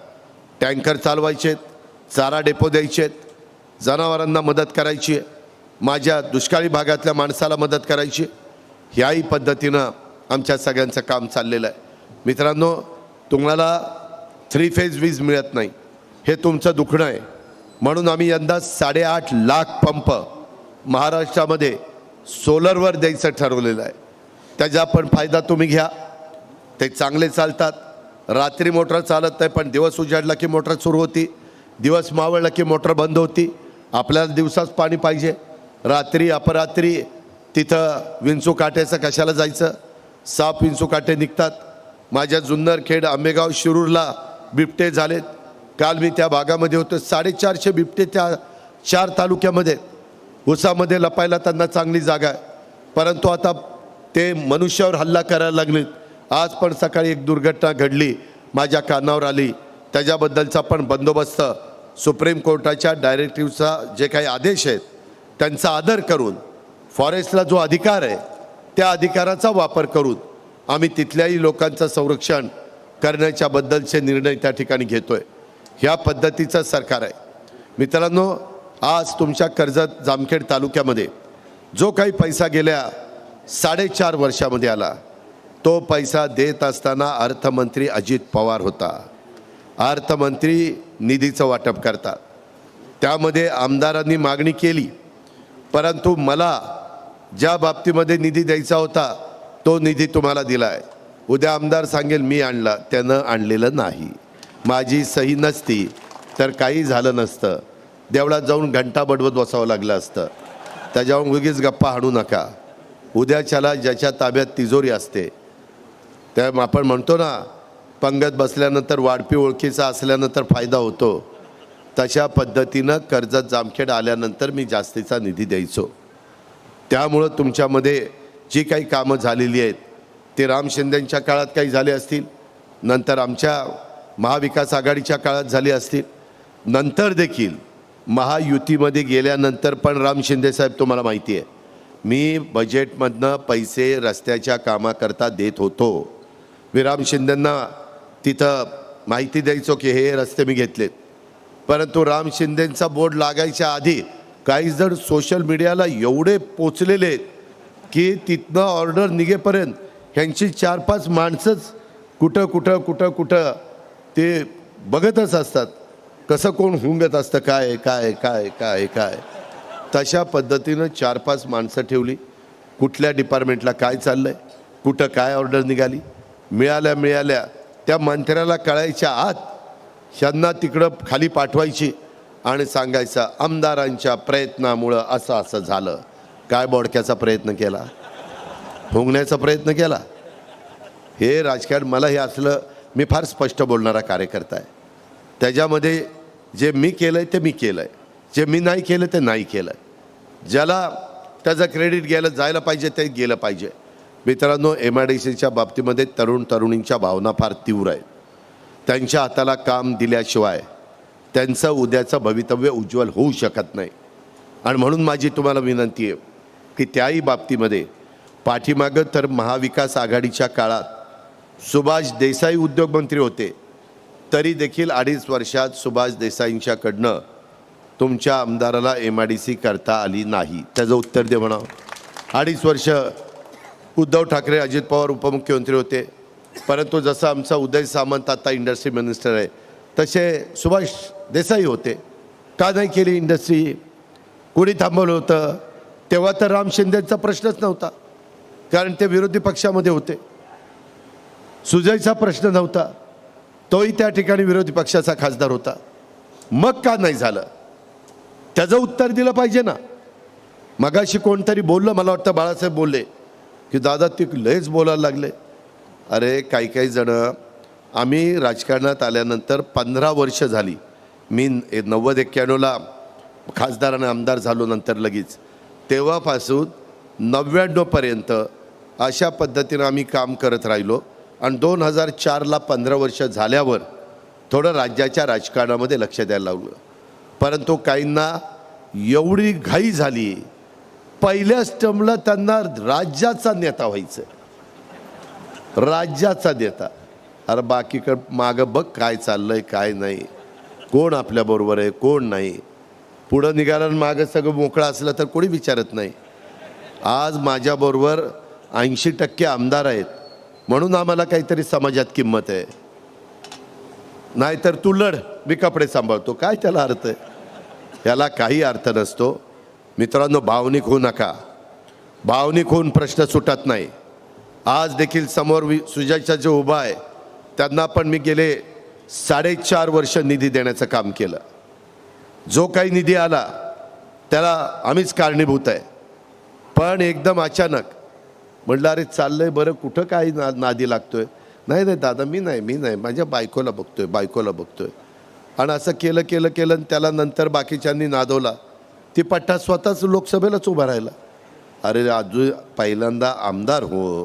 टँकर चालवायचे, चारा डेपो द्यायचे, जनावरांना मदत करायची, माझ्या दुष्काळी भागातल्या माणसाला मदत करायची. ह्याही पद्धतीनं आमच्या सगळ्यांचं काम चाललेलं आहे. मित्रांनो, तुम्हाला 3 फेज वीज मिळत नाही, हे तुमचं दुखणं आहे. म्हणून आम्ही यंदा 8.5 लाख पंप महाराष्ट्रामध्ये सोलरवर द्यायचं ठरवलेलं आहे. त्याचा पण फायदा तुम्ही घ्या. ते चांगले चालतात. रात्री मोटर चालत नाही, पण दिवस उजाडला की मोटर सुरू होती, दिवस मावळला की मोटर बंद होती. आपल्याला दिवसाच पाणी पाहिजे. रात्री अपरात्री तिथं विंचू काट्याचं कशाला जायचं? साप विंचू काटे निघतात. माझ्या जुन्नर, खेड, आंबेगाव, शिरूरला बिबटे झालेत. काल मी त्या भागामध्ये होतो. 450 बिबटे त्या 4 तालुक्यामध्ये. उसामध्ये लपायला त्यांना चांगली जागा आहे, परंतु आता ते मनुष्यावर हल्ला करायला लागलेत. आज पण सकाळी एक दुर्घटना घडली, माझ्या कानावर आली. त्याच्याबद्दलचा पण बंदोबस्त सुप्रीम कोर्टाच्या डायरेक्टिव्हचा जे काही आदेश आहेत त्यांचा आदर करून, फॉरेस्टला जो अधिकार आहे त्या अधिकाराचा वापर करून आम्ही तिथल्याही लोकांचं संरक्षण करण्याच्या बद्दलचे निर्णय त्या ठिकाणी घेतोय. ह्या पद्धतीचं सरकार आहे. मित्रांनो, आज तुमच्या कर्जत जामखेड तालुक्यामध्ये जो काही पैसा गेल्या 4.5 वर्षामध्ये आला, तो पैसा देत असताना अर्थमंत्री अजित पवार होता. अर्थमंत्री निधीचं वाटप करतात. त्यामध्ये आमदारांनी मागणी केली, परंतु मला ज्या बाबतीमध्ये निधी द्यायचा होता तो निधी तुम्हाला दिला आहे. उद्या आमदार सांगेल मी आणला, त्यानं आणलेलं नाही, माझी सही नसती तर काही झालं नसतं. देवळात जाऊन घंटा बडवत बसावं लागलं असतं. त्याच्यावर उगीच गप्पा हाणू नका. उद्याच्याला ज्याच्या ताब्यात तिजोरी असते, त्या आपण म्हणतो ना, पंगत बसल्यानंतर वाढपी ओळखीचा असल्यानंतर फायदा होतो, तशा पद्धतीनं कर्जत जामखेड आल्यानंतर मी जास्तीचा निधी द्यायचो. त्यामुळं तुमच्यामध्ये जी काही कामं झालेली आहेत ते राम शिंदेंच्या काळात काही झाले असतील, नंतर आमच्या महाविकास आघाडीच्या काळात झाले असतील, नंतर देखील महायुतीमध्ये गेल्यानंतर पण राम शिंदे साहेब, तुम्हाला माहिती आहे, मी बजेटमधनं पैसे रस्त्याच्या कामाकरता देत होतो. मी राम शिंदेंना तिथं माहिती द्यायचो की हे रस्ते मी घेतलेत. परंतु राम शिंदेंचा बोर्ड लागायच्या आधी काही जण सोशल मीडियाला एवढे पोचलेले आहेत की तिथनं ऑर्डर निघेपर्यंत ह्यांची 4-5 माणसंच कुठं कुठं कुठं कुठं ते बघतच असतात, कसं कोण हुंगत असतं, काय काय काय काय काय. तशा पद्धतीनं 4-5 माणसं ठेवली. कुठल्या डिपार्टमेंटला काय चाललं आहे, कुठं काय ऑर्डर निघाली, मिळाल्या त्या मंत्र्याला कळायच्या आत ह्यांना तिकडं खाली पाठवायची आणि सांगायचं आमदारांच्या प्रयत्नामुळं असं असं झालं. काय बोडक्याचा प्रयत्न केला, हुंगण्याचा प्रयत्न केला? हे राजकारण, मला हे असलं, मी फार स्पष्ट बोलणारा कार्यकर्ता आहे. त्याच्यामध्ये जे मी केलं आहे ते मी केलं आहे, जे मी नाही केलं ते नाही केलं आहे. ज्याला त्याचं क्रेडिट जायला पाहिजे ते गेलं पाहिजे. मित्रांनो, MIDCच्या बाबतीमध्ये तरुण तरुणींच्या भावना फार तीव्र आहेत. त्यांच्या हाताला काम दिल्याशिवाय त्यांचं उद्याचं भवितव्य उज्ज्वल होऊ शकत नाही. आणि म्हणून माझी तुम्हाला विनंती आहे की त्याही बाबतीमध्ये पाठीमागं तर महाविकास आघाडीच्या काळात सुभाष देसाई उद्योगमंत्री होते, तरी देखील 2.5 वर्षात सुभाष देसाईंच्याकडनं तुमच्या आमदाराला MIDC करता आली नाही. त्याचं उत्तर दे म्हणावं. 2.5 वर्ष उद्धव ठाकरे, अजित पवार उपमुख्यमंत्री होते, परंतु जसं आमचा उदय सामंत आता इंडस्ट्री मिनिस्टर आहे तसे सुभाष देसाई होते. का नाही केली इंडस्ट्री? कोणी थांबवलं होतं? तेव्हा तर राम शिंदेचा प्रश्नच नव्हता, कारण ते विरोधी पक्षामध्ये होते. सुजयचा प्रश्न नव्हता, तोही त्या ठिकाणी विरोधी पक्षाचा खासदार होता. मग का नाही झालं? त्याचं उत्तर दिलं पाहिजे ना. मगाशी कोणतरी बोललं, मला वाटतं बाळासाहेब बोलले की दादा ते लयच बोलायला लागले. अरे काही जण, आम्ही राजकारणात आल्यानंतर 15 वर्ष झाली. मी 90-91ला खासदार आणि आमदार झालो, नंतर लगेच तेव्हापासून 99पर्यंत अशा पद्धतीनं आम्ही काम करत राहिलो. आणि 2004ला 15 वर्ष झाल्यावर थोडं राज्याच्या राजकारणामध्ये लक्ष द्यायला लावलं. परंतु काहींना एवढी घाई झाली, पहिल्याच टर्मला त्यांना राज्याचा नेता व्हायचं, राज्याचा नेता. अरे बाकीकडं मागं बघ काय चाललंय काय नाही, कोण आपल्याबरोबर आहे कोण नाही. पुढं निघालं मागं सगळं मोकळं असलं तर कोणी विचारत नाही. आज माझ्याबरोबर 80% आमदार आहेत म्हणून आम्हाला काहीतरी समाजात किंमत आहे, नाहीतर तू लढ मी कपडे सांभाळतो, काय त्याला अर्थ आहे? याला काही अर्थ नसतो. मित्रांनो, भावनिक होऊ नका. भावनिक होऊन प्रश्न सुटत नाही. आज देखील समोर सुजयचा जो उभा आहे त्यांना पण मी गेले 4.5 वर्ष निधी देण्याचं काम केलं. जो काही निधी आला त्याला आम्हीच कारणीभूत आहे. पण एकदम अचानक म्हटलं अरे चाललंय बरं, कुठं काही नादी लागतोय. नाही नाही दादा मी नाही माझ्या बायकोला बघतोय. आणि असं केलं आणि त्याला नंतर बाकीच्यांनी नादवला. ती पट्टा स्वतःच लोकसभेलाच उभा राहिला. अरे अजून पहिल्यांदा आमदार हो,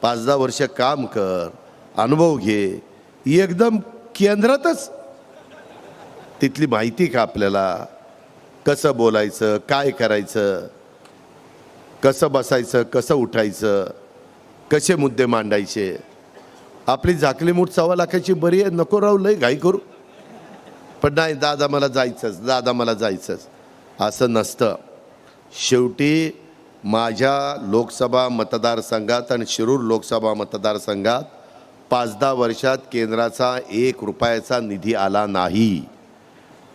5-10 वर्ष काम कर, अनुभव घे. एकदम केंद्रातच तिथली माहिती का आपल्याला, कसं बोलायचं, काय करायचं, कसं बसायचं, कसं उठायचं, कसे मुद्दे मांडायचे. आपली झाकली मूठ 1.25 लाखाची बरी आहे, नको राहू लय घाई करू. पण नाही दादा मला जायचंच असं नसतं. शेवटी माझ्या लोकसभा मतदारसंघात आणि शिरूर लोकसभा मतदारसंघात 5-10 वर्षात केंद्राचा 1 रुपयाचा निधी आला नाही.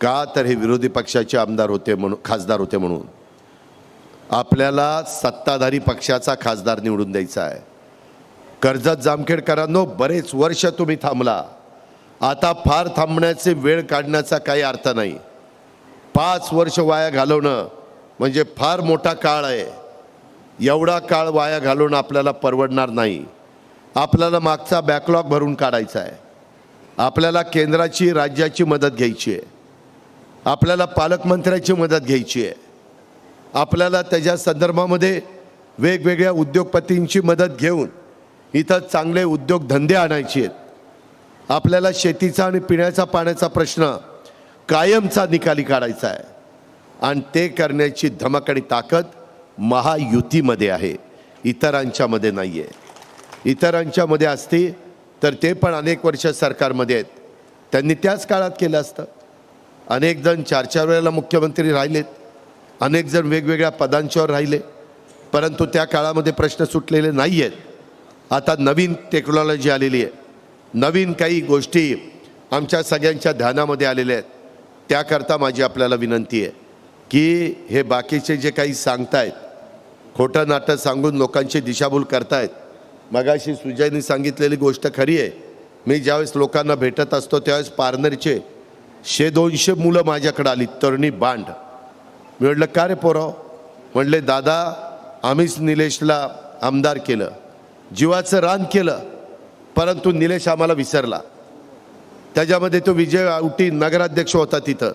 का तर हे विरोधी पक्षाचे आमदार होते म्हणून, खासदार होते म्हणून. आपल्याला सत्ताधारी पक्षाचा खासदार निवडून द्यायचा आहे. कर्जत जामखेडकरांनो, बरेच वर्ष तुम्ही थांबला. आता फार थांबण्याचे वेळ काढण्याचा काही अर्थ नाही. 5 वर्ष वाया घालवणं म्हणजे फार मोठा काळ आहे. एवढा काळ वाया घालवणं आपल्याला परवडणार नाही. आपल्याला मागचा बॅकलॉग भरून काढायचा आहे. आपल्याला केंद्राची, राज्याची मदत घ्यायची आहे. आपल्याला पालकमंत्र्याची मदत घ्यायची आहे. आपल्याला त्याच्या संदर्भामध्ये वेगवेगळ्या उद्योगपतींची मदत घेऊन इथं चांगले उद्योगधंदे आणायचे आहेत. आपल्याला शेतीचा आणि पिण्याचा पाण्याचा प्रश्न कायमचा निकाली काढायचा आहे. आणि ते करण्याची धमक आणि ताकद महायुतीमध्ये आहे, इतरांच्यामध्ये नाही आहे. इतरांच्यामध्ये असती तर ते पण अनेक वर्ष सरकारमध्ये आहेत, त्यांनी त्याच काळात केलं असतं. अनेक जण 4-4 वेळेला मुख्यमंत्री राहिलेत, अनेक जण वेगवेगळ्या पदांच्यावर राहिले, परंतु त्या काळामध्ये प्रश्न सुटलेले नाही आहेत. आता नवीन टेक्नॉलॉजी आलेली आहे, नवीन काही गोष्टी आमच्या सगळ्यांच्या ध्यानामध्ये आलेल्या आहेत. त्याकरता माझी आपल्याला विनंती आहे की हे बाकीचे जे काही सांगतायत, खोटं नाटं सांगून लोकांची दिशाभूल करतायत. मगाशी सुजयनी सांगितलेली गोष्ट खरी आहे. मी ज्यावेळेस लोकांना भेटत असतो त्यावेळेस पारनेरचे 100-200 मुलं माझ्याकडे आली, तरुणी बांड. मी म्हटलं का रे पोराव? म्हटले दादा आम्हीच निलेशला आमदार केलं, जीवाचं रान केलं, परंतु निलेश आम्हाला विसरला. त्याच्यामध्ये तो विजय आवटी नगराध्यक्ष होता. तिथं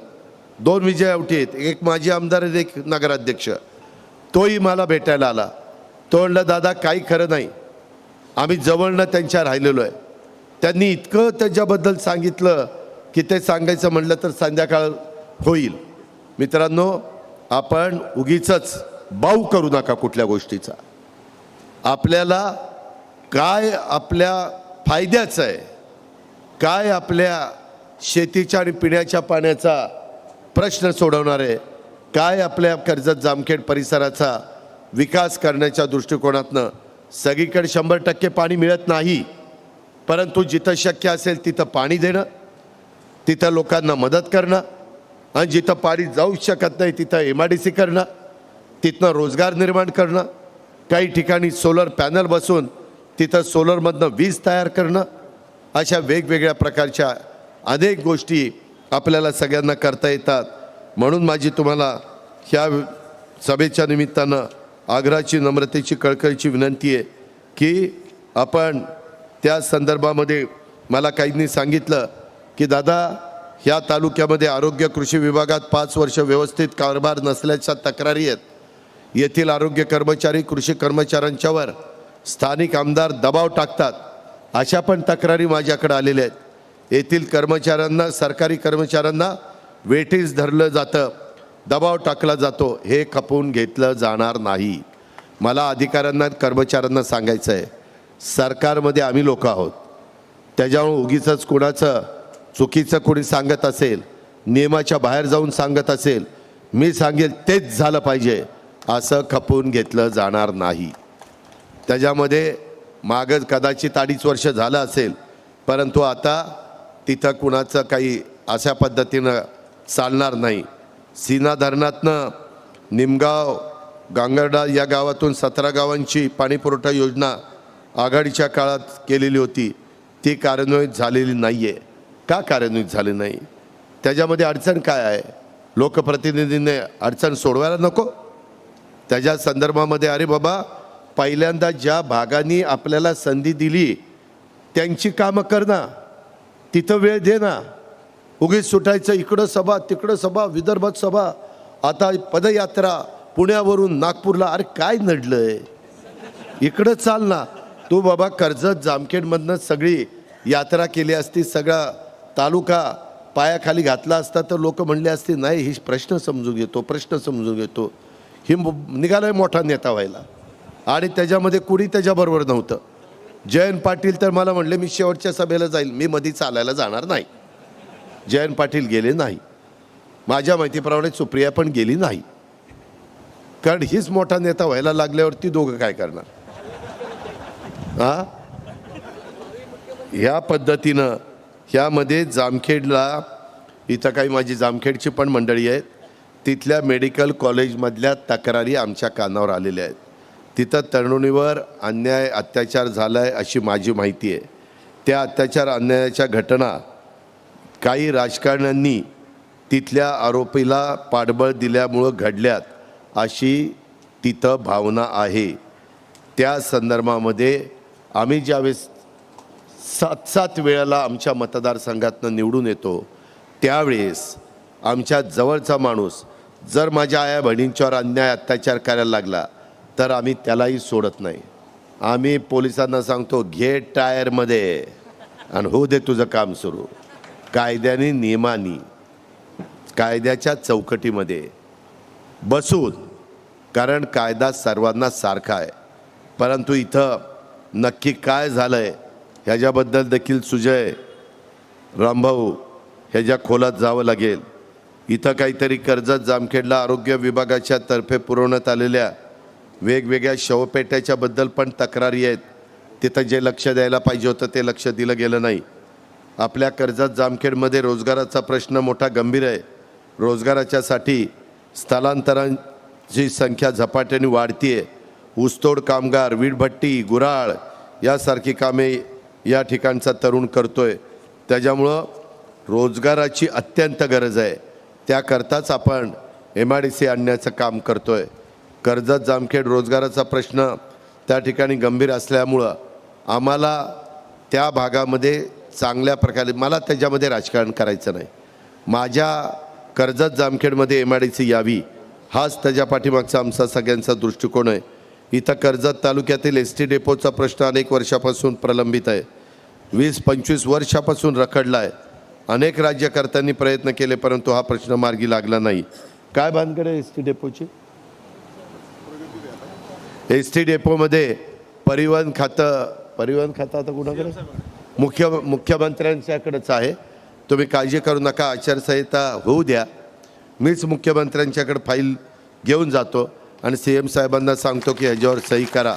2 विजय आवटी आहेत, एक माजी आमदार आणि एक नगराध्यक्ष. तोही मला भेटायला आला. तो म्हणला दादा काही खरं नाही, आम्ही जवळनं त्यांच्या राहिलेलो आहे. त्यांनी इतकं त्याच्याबद्दल सांगितलं की ते सांगायचं म्हटलं तर संध्याकाळ होईल. मित्रांनो, आपण उगीचच बाऊ करू नका कुठल्या गोष्टीचा. आपल्याला काय आपल्या फायद्याचं आहे, काय आपल्या शेतीच्या आणि पिण्याच्या पाण्याचा प्रश्न सोडवणार आहे, काय आपल्या कर्जत जामखेड परिसराचा विकास करण्याच्या दृष्टिकोनातनं. सगळीकडे 100% पाणी मिळत नाही, परंतु जिथं शक्य असेल तिथं पाणी देणं, तिथं लोकांना मदत करणं, आणि जिथं पाणी जाऊ शकत नाही तिथं MIDC करणं, तिथनं रोजगार निर्माण करणं, काही ठिकाणी सोलर पॅनल बसून तिथं सोलरमधनं वीज तयार करणं. अशा वेगवेगळ्या प्रकारच्या अनेक गोष्टी आपल्याला सगळ्यांना करता येतात. म्हणून माझी तुम्हाला ह्या सभेच्या निमित्तानं आग्रहाची, नम्रतेची, कळकळीची विनंती आहे की आपण त्या संदर्भामध्ये मला काहींनी सांगितलं की दादा ह्या तालुक्यामध्ये आरोग्य कृषी विभागात 5 वर्ष व्यवस्थित कारभार नसल्याच्या तक्रारी आहेत. येथील आरोग्य कर्मचारी, कृषी कर्मचाऱ्यांच्यावर स्थानिक आमदार दबाव टाकतात, अशा पण तक्रारी माझ्याकडे आलेल्या आहेत. येथील कर्मचाऱ्यांना, सरकारी कर्मचाऱ्यांना वेठीस धरलं जातं, दबाव टाकला जातो. हे खपवून घेतलं जाणार नाही. मला अधिकाऱ्यांना, कर्मचाऱ्यांना सांगायचं आहे, सरकारमध्ये आम्ही लोक आहोत. त्याच्यामुळे उगीचच कोणाचं चुकीचं कोणी सांगत असेल, नियमाच्या बाहेर जाऊन सांगत असेल, मी सांगेल तेच झालं पाहिजे असं खपवून घेतलं जाणार नाही. त्याच्यामध्ये मागं कदाचित 2.5 वर्ष झालं असेल, परंतु आता तिथं कुणाचं काही अशा पद्धतीनं चालणार नाही. सीना धरणातनं निमगाव गांगर्डा या गावातून 17 गावांची पाणीपुरवठा योजना आघाडीच्या काळात केलेली होती, ती कार्यान्वित झालेली नाही आहे. का कार्यान्वित झाली नाही? त्याच्यामध्ये अडचण काय आहे? लोकप्रतिनिधींनी अडचण सोडवायला नको? त्याच्या संदर्भामध्ये अरे बाबा, पहिल्यांदा ज्या भागांनी आपल्याला संधी दिली त्यांची कामं कर ना, तिथं वेळ दे ना. उगीच सुटायचं, इकडं सभा तिकडं सभा, विदर्भात सभा, आता पदयात्रा पुण्यावरून नागपूरला. अरे काय नडलंय? इकडं चाल ना. तू बाबा कर्जत जामखेडमधनं सगळी यात्रा केली असती, सगळा तालुका पायाखाली घातला असता तर लोक म्हणले असते नाही ही प्रश्न समजून घेतो, प्रश्न समजून घेतो. ही निघालाय मोठा नेता व्हायला, आणि त्याच्यामध्ये कुणी त्याच्याबरोबर नव्हतं. जयंत पाटील तर मला म्हणले मी शेवटच्या सभेला जाईल, मी मध्ये चालायला जाणार नाही. जयंत पाटील गेले नाही. माझ्या माहितीप्रमाणे सुप्रिया पण गेली नाही, कारण हीच मोठा नेता व्हायला लागल्यावरती दोघं काय करणार? ह्या पद्धतीनं ह्यामध्ये जामखेडला, इथं काही माझी जामखेडची पण मंडळी आहेत, तिथल्या मेडिकल कॉलेजमधल्या तक्रारी आमच्या कानावर आलेल्या आहेत. तिथं तरुणीवर अन्याय अत्याचार झाला आहे अशी माझी माहिती आहे. त्या अत्याचार अन्यायाच्या घटना काही राजकारण्यांनी तिथल्या आरोपीला पाठबळ दिल्यामुळं घडल्यात अशी तिथं भावना आहे. त्या संदर्भामध्ये आम्ही ज्यावेळेस 7 वेळेला आमच्या मतदारसंघातनं निवडून येतो, त्यावेळेस आमच्या जवळचा माणूस जर माझ्या आया बहिणींच्यावर अन्याय अत्याचार करायला लागला तर आम्ही त्यालाही सोडत नाही. आम्ही पोलिसांना सांगतो घे टायरमध्ये आणि होऊ दे तुझं काम सुरू. कायद्याने नियमाने कायद्याच्या चौकटीमध्ये बसून, कारण कायदा सर्वांना सारखा आहे. परंतु इथं नक्की काय झालं आहे ह्याच्याबद्दल देखील सुजय रामभाऊ ह्याच्या खोलात जावं लागेल. इथं काहीतरी कर्जत जामखेडला आरोग्य विभागाच्या तर्फे पुरवण्यात आलेल्या वेगवेगळ्या शवपेट्याच्या बद्दल पण तक्रारी आहेत. तिथं जे लक्ष द्यायला पाहिजे होतं ते लक्ष दिलं गेलं नाही. आपल्या कर्जत जामखेडमध्ये रोजगाराचा प्रश्न मोठा गंभीर आहे. रोजगाराच्यासाठी स्थलांतरांची संख्या झपाट्याने वाढती आहे. ऊसतोड कामगार, वीटभट्टी, गुराळ यासारखी कामे या ठिकाणचा तरुण करतोय. त्याच्यामुळं रोजगाराची अत्यंत गरज आहे. त्याकरताच आपण MIDC आणण्याचं काम करतोय. कर्जत जामखेड रोजगाराचा प्रश्न त्या ठिकाणी गंभीर असल्यामुळं आम्हाला त्या भागामध्ये चांगल्या प्रकारे, मला त्याच्यामध्ये राजकारण करायचं नाही. माझ्या कर्जत जामखेडमध्ये MIDC यावी हाच त्याच्या पाठीमागचा आमचा सगळ्यांचा दृष्टिकोन आहे. इथं कर्जत तालुक्यातील ST डेपोचा प्रश्न अनेक वर्षापासून प्रलंबित आहे. 20-25 वर्षापासून रखडला आहे. अनेक राज्यकर्त्यांनी प्रयत्न केले परंतु हा प्रश्न मार्गी लागला नाही. काय भानगड आहे ST डेपोची? ST डेपोमध्ये परिवहन खातं आता कुणाकडे? मुख्यमंत्र्यांच्याकडेच आहे. तुम्ही काळजी करू नका, आचारसंहिता होऊ द्या. मीच मुख्यमंत्र्यांच्याकडे फाईल घेऊन जातो आणि CM साहेबांना सांगतो की ह्याच्यावर सही करा,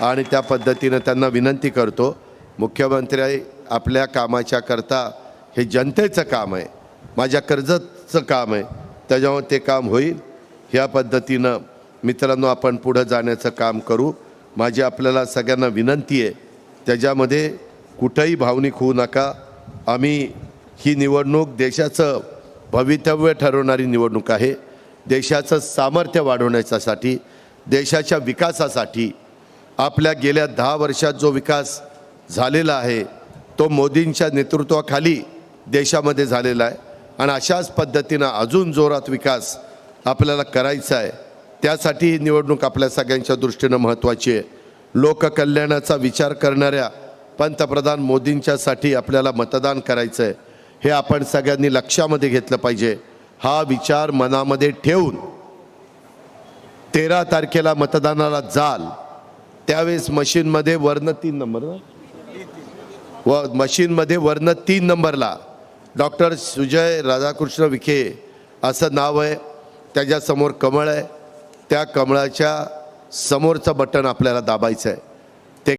आणि त्या पद्धतीनं त्यांना विनंती करतो. मुख्यमंत्री आपल्या कामाच्या करता, हे जनतेचं काम आहे, माझ्या कर्जतचं काम आहे, त्याच्यामुळे ते काम होईल. ह्या पद्धतीनं मित्रांनो आपण पुढं जाण्याचं काम करू. माझी आपल्याला सगळ्यांना विनंती आहे, त्याच्यामध्ये कुठंही भावनिक होऊ नका. आम्ही ही निवडणूक देशाचं भवितव्य ठरवणारी निवडणूक आहे. देशाचं सामर्थ्य वाढवण्यासाठी, देशाच्या विकासासाठी, आपल्या गेल्या 10 वर्षात जो विकास झालेला आहे तो मोदींच्या नेतृत्वाखाली देशामध्ये झालेला आहे, आणि अशाच पद्धतीनं अजून जोरात विकास आपल्याला करायचा आहे. त्यासाठी ही निवडणूक आपल्या सगळ्यांच्या दृष्टीनं महत्त्वाची आहे. लोककल्याणाचा विचार करणाऱ्या पंतप्रधान मोदींच्यासाठी आपल्याला मतदान करायचं आहे, हे आपण सगळ्यांनी लक्षामध्ये घेतलं पाहिजे. हा विचार मनामध्ये ठेवून 13 तारखेला मतदानाला जाल त्यावेळेस मशीनमध्ये वर्ण 3 नंबर मशीनमध्ये वर्ण 3 नंबरला डॉक्टर सुजय राधाकृष्ण विखे असं नाव आहे. त्याच्यासमोर कमळ आहे. त्या कमळाच्या समोरचं बटन आपल्याला दाबायचं आहे.